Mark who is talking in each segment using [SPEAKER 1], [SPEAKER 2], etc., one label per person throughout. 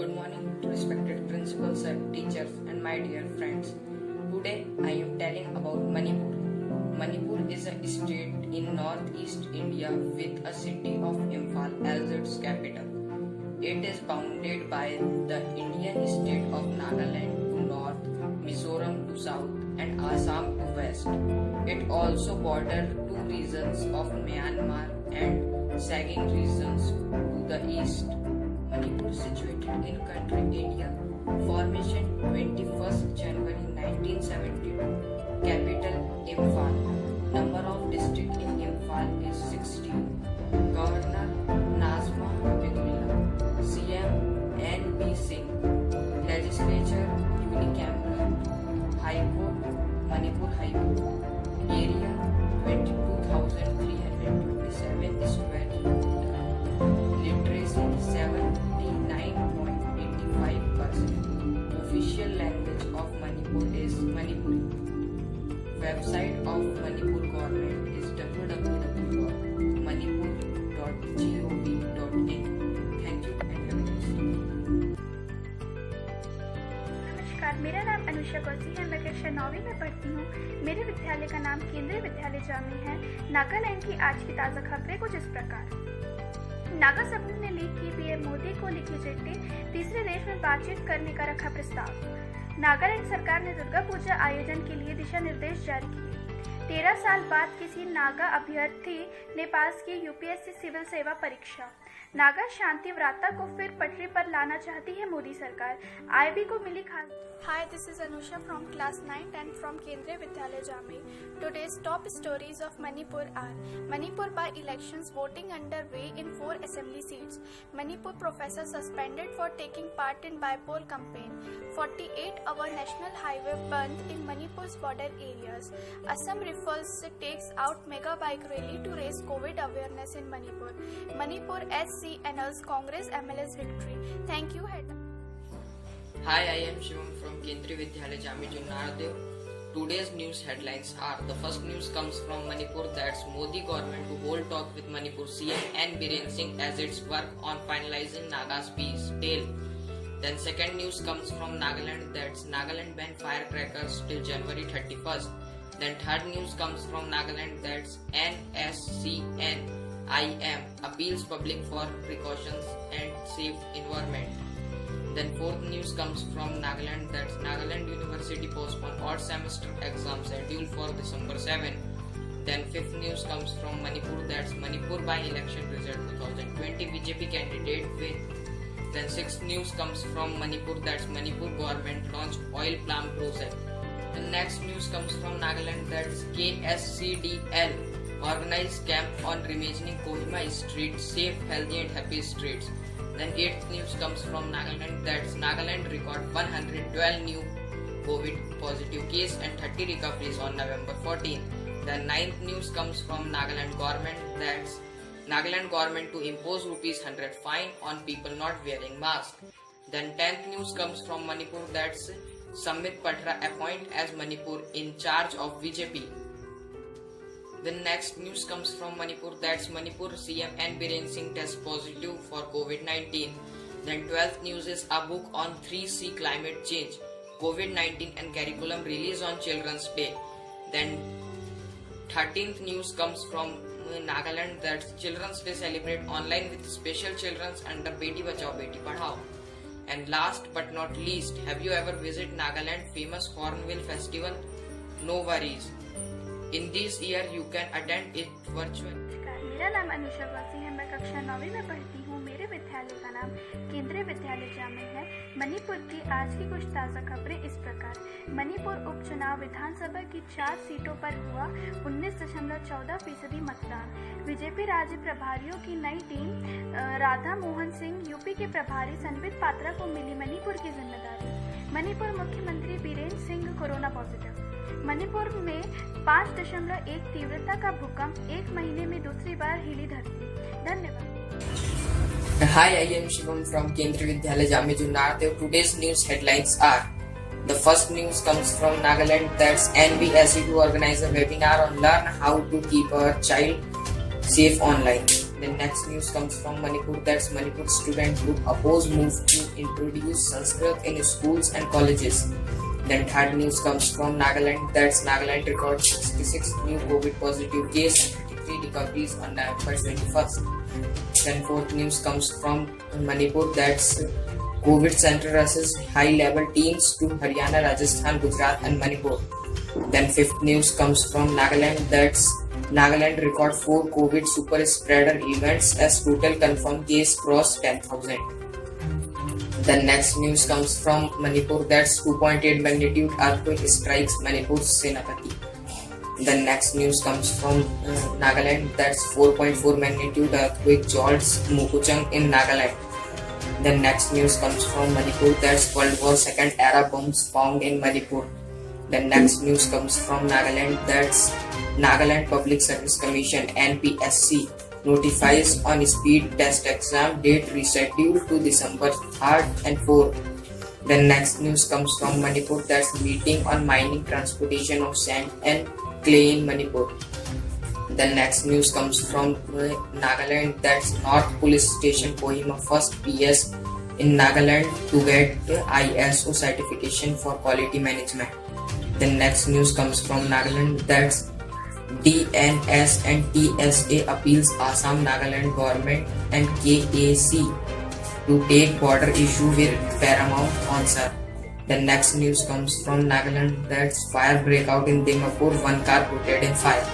[SPEAKER 1] Good morning, respected principals and teachers and my dear friends. Today I am telling about Manipur. Manipur is a state in northeast India with a city of Imphal as its capital. It is bounded by the Indian state of Nagaland to north, Mizoram to south, and Assam to west. It also borders two regions of Myanmar and sagging regions to the east. Manipur situated in country India. Formation 21st January 1972. Capital Imphal. Number of districts in Imphal is 16. Governor Nazma Habibullah. CM N.B. Singh. Legislature unicameral. High Court Manipur High Court. Area 22,327 square kilometers. Literacy 79.85%. Official language of Manipur is Manipuri. Website of Manipur government is www.manipur.gov.in. Thank you and have a nice day.
[SPEAKER 2] नमस्कार, मेरा नाम Anusha Cauchy है। मैं कक्षा 9वीं में पढ़ती हूँ। मेरे विद्यालय का नाम केंद्रीय विद्यालय जामी है। नागालैंड की आज की ताज़ा खबरें कुछ इस प्रकार। नागा समूह ने लीक की पीएम मोदी को लिखी चिट्ठी। तीसरे देश में बातचीत करने का रखा प्रस्ताव। नागालैंड सरकार ने दुर्गा पूजा आयोजन के लिए दिशा निर्देश जारी किए। 13 साल बाद किसी नागा अभ्यर्थी ने पास की यूपीएससी सिविल सेवा परीक्षा। नागा शांति वार्ता को फिर पटरी पर लाना चाहती है मोदी सरकार। आईबी को मिली खास।
[SPEAKER 3] Hi, this is Anusha from class 9 and from Kendriya Vidyalaya Jami. Today's top stories of Manipur are: Manipur by-elections voting underway in 4 assembly seats. Manipur professor suspended for taking part in by-poll campaign. 48-hour national highway band in Manipur's border areas. Assam Rifles takes out mega bike rally to raise COVID awareness in Manipur. Manipur SC annuls Congress MLA's victory. Thank you, Head.
[SPEAKER 1] Hi, I am Shivam from Kendriya Vidyalaya Jami Junardev. Today's news headlines are: the first news comes from Manipur, that's Modi government to hold talk with Manipur CM N. Biren Singh as its work on finalizing Naga's peace deal. Then second news comes from Nagaland, that's Nagaland ban firecrackers till January 31st. Then third news comes from Nagaland, that's NSCNIM appeals public for precautions and safe environment. Then fourth news comes from Nagaland, that's Nagaland University postponed odd semester exam scheduled for December 7. Then fifth news comes from Manipur, that's Manipur by election result 2020 BJP candidate with. Then sixth news comes from Manipur, that's Manipur government launched oil palm project. The next news comes from Nagaland, that's KSCDL organized camp on reimagining Kohima street, safe, healthy and happy streets. Then 8th news comes from Nagaland, that's Nagaland record 112 new COVID positive case and 30 recoveries on November 14. The 9th news comes from Nagaland government, that's Nagaland government to impose ₹100 fine on people not wearing mask. Then 10th news comes from Manipur, that's Samit Patra appoint as Manipur in charge of BJP. The next news comes from Manipur, that's Manipur CM N. Biren Singh tests positive for COVID-19. Then 12th news is a book on 3C climate change, COVID-19 and curriculum release on Children's Day. Then 13th news comes from Nagaland, that's Children's Day celebrate online with special children's under Beti Bachao Beti Padhao. And last but not least, have you ever visited Nagaland famous Hornbill festival? No worries. In this year you can attend it virtually.
[SPEAKER 2] मेरा नाम Anusha Cauchy है। मैं कक्षा 9वीं में पढ़ती हूँ। मेरे विद्यालय का नाम केंद्रीय विद्यालय जामी है। मणिपुर की आज की कुछ ताज़ा खबरें इस प्रकार। मणिपुर उपचुनाव विधानसभा की 4 सीटों पर हुआ 19.14% मतदान। बीजेपी राज्य प्रभारियों की नई टीम। राधा मोहन सिंह यूपी के प्रभारी संबित पात्रा को मिली मणिपुर की जिम्मेदारी। मणिपुर मुख्यमंत्री बीरेन सिंह कोरोना पॉजिटिव। मणिपुर में 5.1 तीव्रता का भूकंप 1 महीने में दूसरी बार हिली धरती। धन्यवाद।
[SPEAKER 1] Hi, I am Shivam from Kendriya Vidyalaya Jami Junardev. Today's news headlines are: the first news comes from Nagaland, that's NBSE to organize a webinar on learn how to keep a child safe online. The next news comes from Manipur. That's Manipur student group oppose move to introduce Sanskrit in schools and colleges. Then third news comes from Nagaland. That's Nagaland records 66 new COVID positive cases and 33 recoveries on November 21st. Then fourth news comes from Manipur. That's COVID center rushes high-level teams to Haryana, Rajasthan, Gujarat and Manipur. Then fifth news comes from Nagaland. That's Nagaland record 4 COVID super spreader events as total confirmed case crossed 10,000. The next news comes from Manipur. That's 2.8 magnitude earthquake strikes Manipur's Senapati. The next news comes from Nagaland. That's 4.4 magnitude earthquake jolts Mukuchang in Nagaland. The next news comes from Manipur. That's World War II era bombs found in Manipur. The next news comes from Nagaland. That's Nagaland Public Service Commission (NPSC) notifies on speed test exam date rescheduled to December 3rd and 4th. The next news comes from Manipur. That's meeting on mining transportation of sand and clay in Manipur. The next news comes from Nagaland. That's North Police Station Kohima first PS in Nagaland to get ISO certification for quality management. The next news comes from Nagaland. That's DNS and TSA appeals Assam Nagaland government and KAC to take border issue with paramount concern. The next news comes from Nagaland. That's fire breakout in Dimapur, 1 car putted in fire.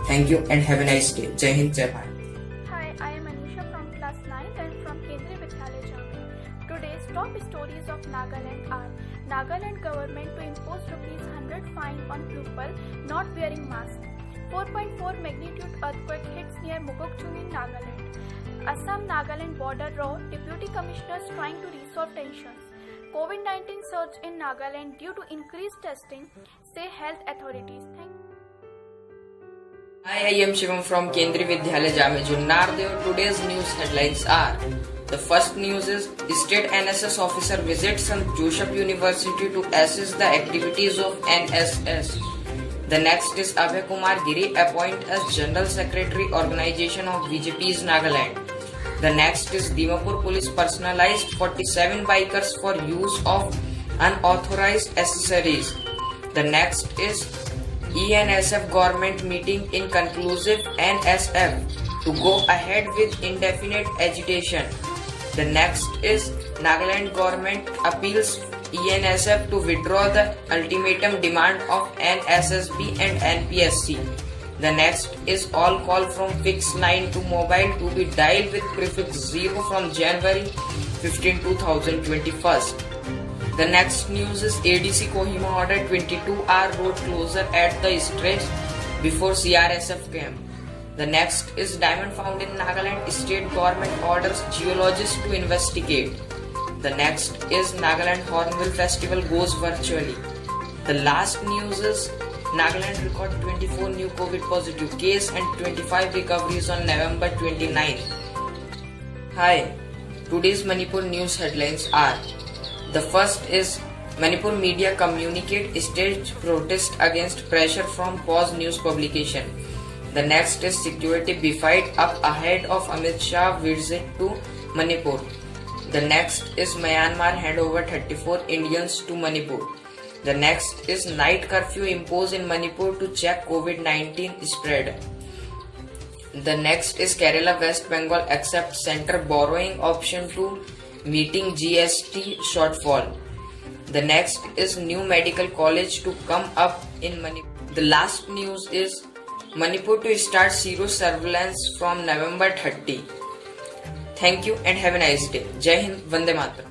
[SPEAKER 1] Thank you and have a nice day. Jai Hind, Jai Bharat.
[SPEAKER 3] Hi, I am Anusha from class 9 and from Kendriya Vidyalaya Jammu. Today's top stories of Nagaland are: Nagaland government to impose ₹100 fine on pupil not wearing mask. 4.4 magnitude earthquake hits near Mukokchung in Nagaland. Assam-Nagaland border raw, deputy commissioners trying to resolve tensions. COVID-19 surge in Nagaland due to increased testing, say health authorities. Thank you.
[SPEAKER 1] Hi, I am Shivam from Kendriya Vidyalaya Jammu, Junnardeo. Today's news headlines are: the first news is State NSS officer visits St. Joseph University to assess the activities of NSS. The next is Abhay Kumar Giri appointed as General Secretary Organization of BJP's Nagaland. The next is Dimapur Police personalized 47 bikers for use of unauthorized accessories. The next is ENSF government meeting inconclusive NSF to go ahead with indefinite agitation. The next is Nagaland government appeals ENSF to withdraw the ultimatum demand of NSSB and NPSC. The next is all call from fixed line to mobile to be dialed with prefix 0 from January 15, 2021. The next news is ADC Kohima ordered 22-hour road closure at the stretch before CRSF camp. The next is diamond found in Nagaland. State government orders geologists to investigate. The next is Nagaland Hornbill Festival goes virtually. The last news is Nagaland record 24 new COVID positive case and 25 recoveries on November 29th. Hi, today's Manipur news headlines are: the first is Manipur media communicate stage protest against pressure from Pause News publication. The next is security beefied up ahead of Amit Shah visit to Manipur. The next is Myanmar hand over 34 Indians to Manipur. The next is night curfew imposed in Manipur to check COVID-19 spread. The next is Kerala West Bengal accepts center borrowing option to meeting GST shortfall. The next is new medical college to come up in Manipur. The last news is Manipur to start zero surveillance from November 30. Thank you and have a nice day. Jai Hind, Vande Mataram.